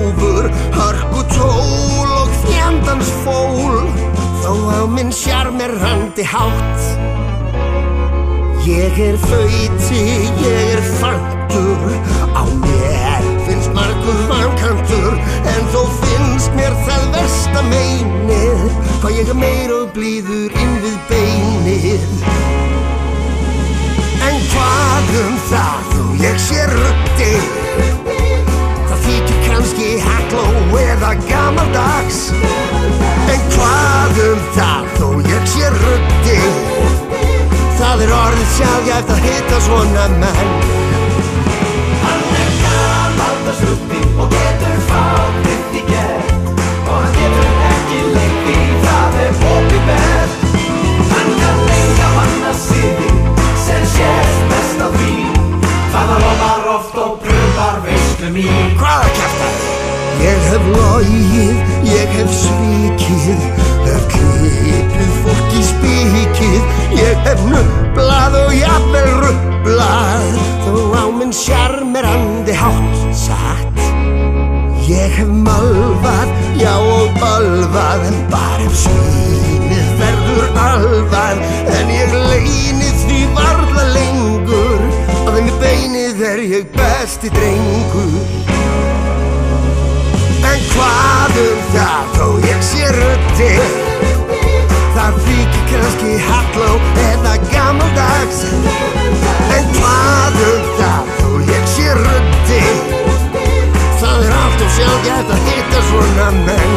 tófur, hörkutól og fjandans fól. Þó á minn sjarmerandi hátt. Ég fauti, ég fantur, á mér finnst margur vankantur, en þó finnst mér það versta meinið, hvað ég meir og blíður inn við beinið. En hvað það þó ég sé ruddi, það þykir kannski haggló eða gamaldags. En hvað það þó ég sé ruddi, það orðið sjálfgæft að hitta svona menn. Hann gamaldags ruddi og getur fátt í gegn, og hann getur ekki lengt því það opinbert. Hann kann leika manna siði sem sést best á því, það lofar oft og pröfar veislu mín. Hvaða kjaftar? Ég hef logið, ég hef svikið, hef klipið fólk í spikið, ég hef nublað og jafnvel rublað, þó á minn sjarmerandi hátt satt. Ég hef málvað, já og bölvað, en bara ef svínið verður alvað, en ég leyni því varla lengur, að þeim í beinið ég besti drengur. En hvað það þó ég sé ruddi, það þykir kannski haggló eða gamaldags. En hvað það þó ég sé ruddi, það allt of sjálfgæft að hitta svona menn.